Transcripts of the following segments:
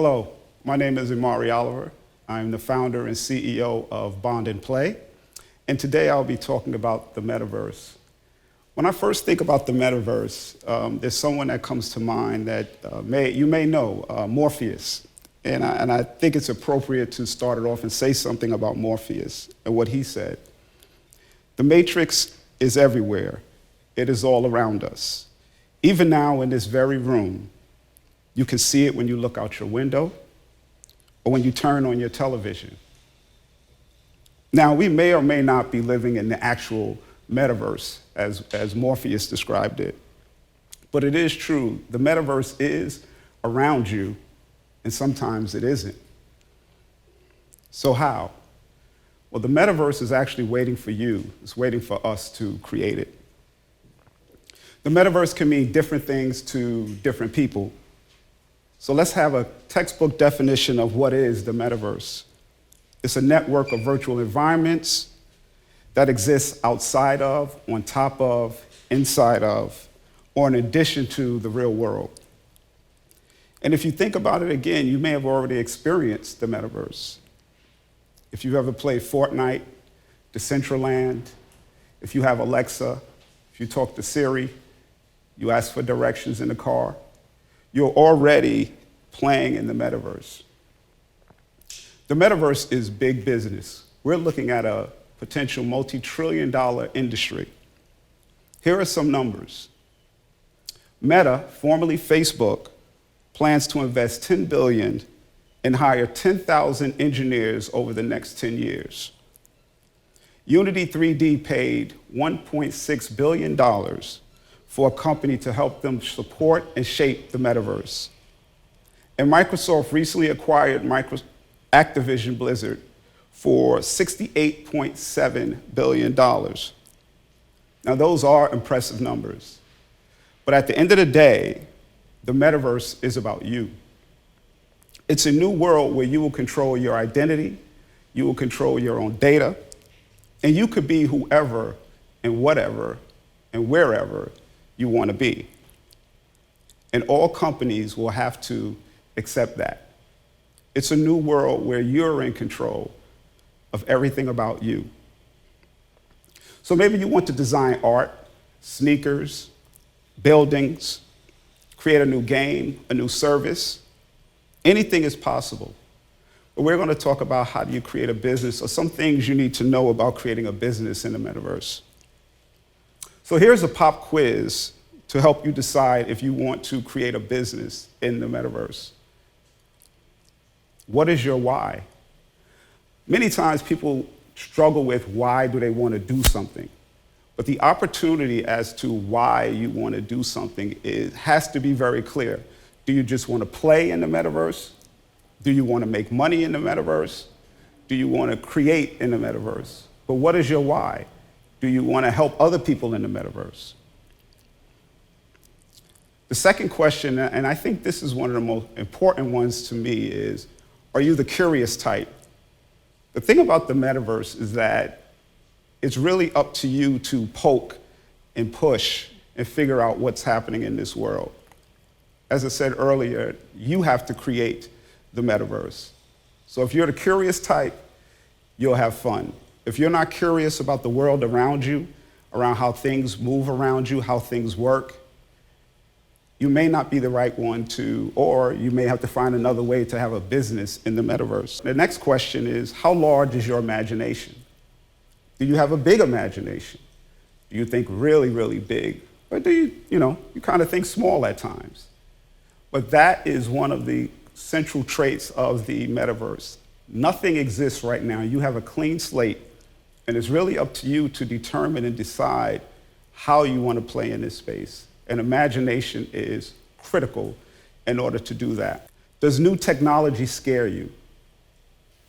Hello, my name is Imari Oliver. I'm the founder and CEO of Bond and Play, and today I'll be talking about the Metaverse. When I first think about the Metaverse, there's someone that comes to mind that you may know, Morpheus. And I think it's appropriate to start it off and say something about Morpheus and what he said. The Matrix is everywhere. It is all around us. Even now in this very room, you can see it when you look out your window or when you turn on your television. Now, we may or may not be living in the actual Metaverse as Morpheus described it, but it is true. The Metaverse is around you, and sometimes it isn't. So how? Well, the Metaverse is actually waiting for you. It's waiting for us to create it. The Metaverse can mean different things to different people. So let's have a textbook definition of what is the Metaverse. It's a network of virtual environments that exists outside of, on top of, inside of, or in addition to the real world. And if you think about it again, you may have already experienced the Metaverse. If you've ever played Fortnite, Decentraland, if you have Alexa, if you talk to Siri, you ask for directions in the car, you're already playing in the Metaverse. The Metaverse is big business. We're looking at a potential multi-trillion-dollar industry. Here are some numbers. Meta, formerly Facebook, plans to invest $10 billion and hire 10,000 engineers over the next 10 years. Unity 3D paid $1.6 billion for a company to help them support and shape the Metaverse. And Microsoft recently acquired Activision Blizzard for $68.7 billion. Now, those are impressive numbers. But at the end of the day, the Metaverse is about you. It's a new world where you will control your identity, you will control your own data, and you could be whoever and whatever and wherever you want to be. And all companies will have to accept that. It's a new world where you're in control of everything about you. So maybe you want to design art, sneakers, buildings, create a new game, a new service. Anything is possible. But we're going to talk about how do you create a business or some things you need to know about creating a business in the Metaverse. So here's a pop quiz to help you decide if you want to create a business in the Metaverse. What is your why? Many times people struggle with why do they want to do something. But the opportunity as to why you want to do something has to be very clear. Do you just want to play in the Metaverse? Do you want to make money in the Metaverse? Do you want to create in the Metaverse? But what is your why? Do you want to help other people in the Metaverse? The second question, and I think this is one of the most important ones to me, is are you the curious type? The thing about the Metaverse is that it's really up to you to poke and push and figure out what's happening in this world. As I said earlier, you have to create the Metaverse. So if you're the curious type, you'll have fun. If you're not curious about the world around you, around how things move around you, how things work, you may not be the right one to, or you may have to find another way to have a business in the Metaverse. The next question is, how large is your imagination? Do you have a big imagination? Do you think really, really big? Or do you kind of think small at times? But that is one of the central traits of the Metaverse. Nothing exists right now. You have a clean slate, and it's really up to you to determine and decide how you want to play in this space. And imagination is critical in order to do that. Does new technology scare you?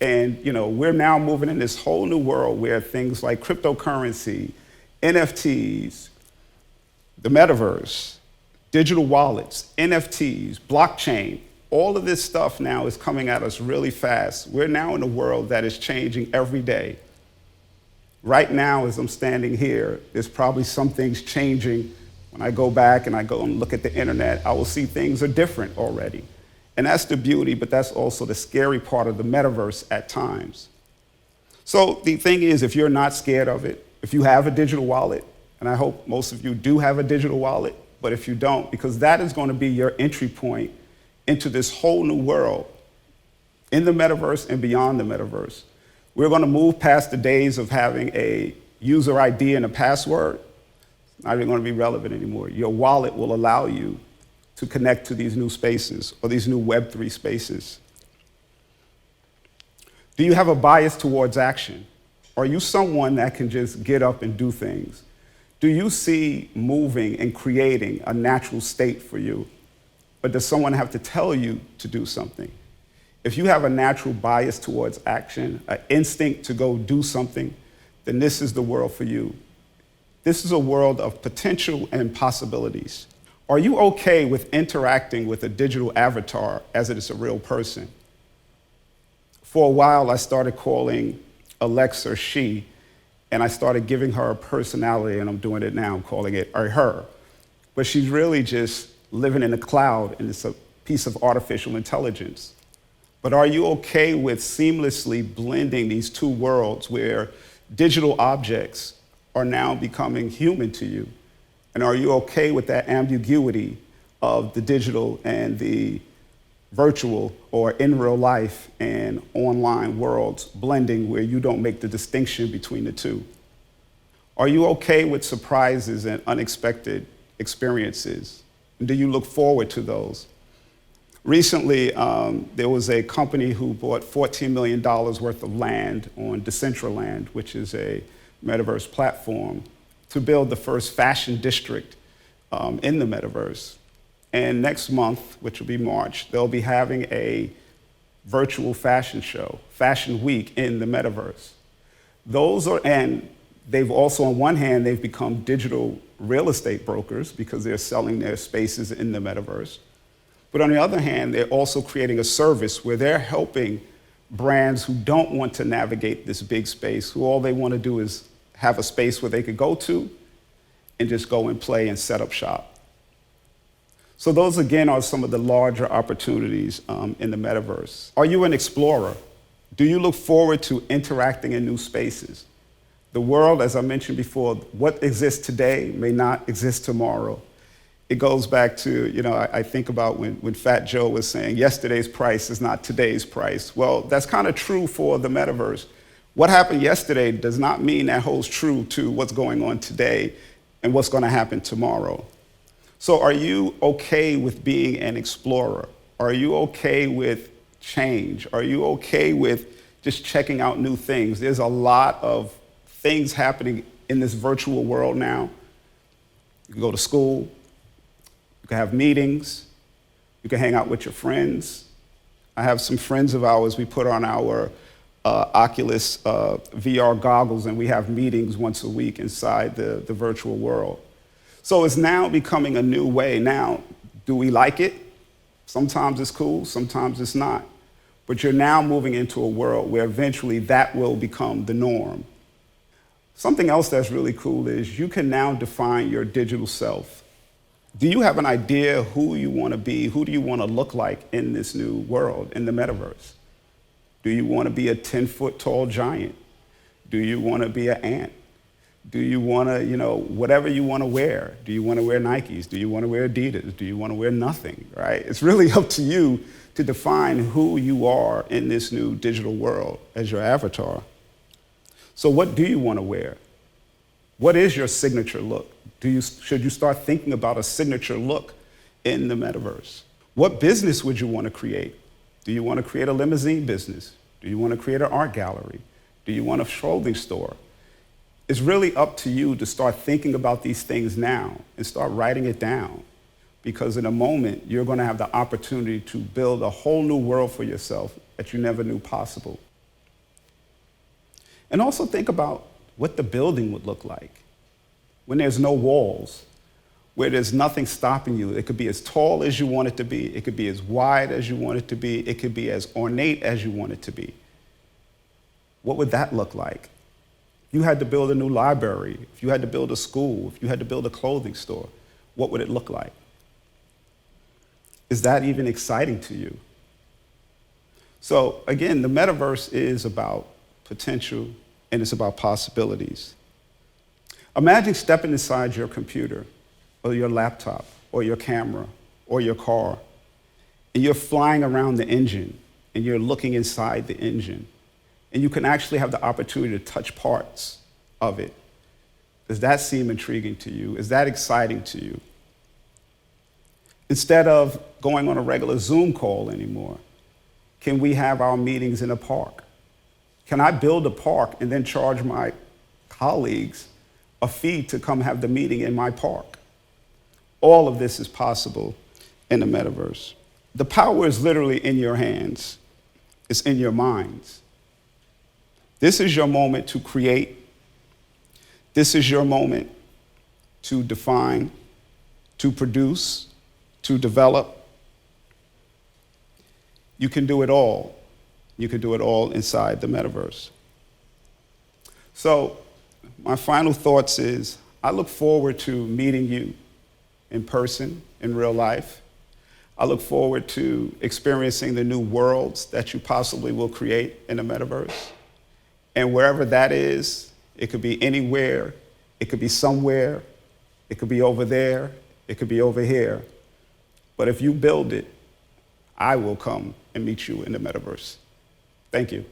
And we're now moving in this whole new world where things like cryptocurrency, NFTs, the Metaverse, digital wallets, NFTs, blockchain, all of this stuff now is coming at us really fast. We're now in a world that is changing every day. Right now, as I'm standing here, there's probably some things changing. When I go back and I go and look at the internet, I will see things are different already. And that's the beauty, but that's also the scary part of the metaverse at times. So the thing is, if you're not scared of it, if you have a digital wallet, and I hope most of you do have a digital wallet, but if you don't, because that is going to be your entry point into this whole new world in the metaverse and beyond the metaverse. We're going to move past the days of having a user ID and a password. It's not even going to be relevant anymore. Your wallet will allow you to connect to these new spaces or these new Web3 spaces. Do you have a bias towards action? Are you someone that can just get up and do things? Do you see moving and creating a natural state for you? Or does someone have to tell you to do something? If you have a natural bias towards action, an instinct to go do something, then this is the world for you. This is a world of potential and possibilities. Are you okay with interacting with a digital avatar as it is a real person? For a while, I started calling Alexa she, and I started giving her a personality, and I'm doing it now, I'm calling it her. But she's really just living in the cloud, and it's a piece of artificial intelligence. But are you okay with seamlessly blending these two worlds where digital objects are now becoming human to you? And are you okay with that ambiguity of the digital and the virtual or in real life and online worlds blending where you don't make the distinction between the two? Are you okay with surprises and unexpected experiences? And do you look forward to those? Recently, there was a company who bought $14 million worth of land on Decentraland, which is a metaverse platform, to build the first fashion district in the metaverse. And next month, which will be March, they'll be having a virtual fashion show, Fashion Week in the metaverse. And they've also, on one hand, they've become digital real estate brokers because they're selling their spaces in the metaverse. But on the other hand, they're also creating a service where they're helping brands who don't want to navigate this big space, who all they want to do is have a space where they could go to and just go and play and set up shop. So those, again, are some of the larger opportunities in the metaverse. Are you an explorer? Do you look forward to interacting in new spaces? The world, as I mentioned before, what exists today may not exist tomorrow. It goes back to, I think about when Fat Joe was saying, yesterday's price is not today's price. Well, that's kind of true for the metaverse. What happened yesterday does not mean that holds true to what's going on today and what's going to happen tomorrow. So are you okay with being an explorer? Are you okay with change? Are you okay with just checking out new things? There's a lot of things happening in this virtual world now. You can go to school, you can have meetings, you can hang out with your friends. I have some friends of ours, we put on our Oculus VR goggles and we have meetings once a week inside the virtual world. So it's now becoming a new way. Now, do we like it? Sometimes it's cool, sometimes it's not. But you're now moving into a world where eventually that will become the norm. Something else that's really cool is you can now define your digital self. Do you have an idea who you want to be? Who do you want to look like in this new world, in the metaverse? Do you want to be a 10-foot tall giant? Do you want to be an ant? Do you want to, whatever you want to wear? Do you want to wear Nikes? Do you want to wear Adidas? Do you want to wear nothing, right? It's really up to you to define who you are in this new digital world as your avatar. So what do you want to wear? What is your signature look? Should you start thinking about a signature look in the metaverse? What business would you want to create? Do you want to create a limousine business? Do you want to create an art gallery? Do you want a clothing store? It's really up to you to start thinking about these things now and start writing it down, because in a moment, you're going to have the opportunity to build a whole new world for yourself that you never knew possible. And also think about what the building would look like when there's no walls, where there's nothing stopping you. It could be as tall as you want it to be. It could be as wide as you want it to be. It could be as ornate as you want it to be. What would that look like? If you had to build a new library, if you had to build a school, if you had to build a clothing store, what would it look like? Is that even exciting to you? So again, the metaverse is about potential and it's about possibilities. Imagine stepping inside your computer or your laptop or your camera or your car, and you're flying around the engine and you're looking inside the engine, and you can actually have the opportunity to touch parts of it. Does that seem intriguing to you? Is that exciting to you? Instead of going on a regular Zoom call anymore, can we have our meetings in a park? Can I build a park and then charge my colleagues a fee to come have the meeting in my park? All of this is possible in the metaverse. The power is literally in your hands. It's in your minds. This is your moment to create. This is your moment to define, to produce, to develop. You can do it all. You can do it all inside the metaverse. So my final thoughts is, I look forward to meeting you in person, in real life. I look forward to experiencing the new worlds that you possibly will create in the metaverse. And wherever that is, it could be anywhere, it could be somewhere, it could be over there, it could be over here. But if you build it, I will come and meet you in the metaverse. Thank you.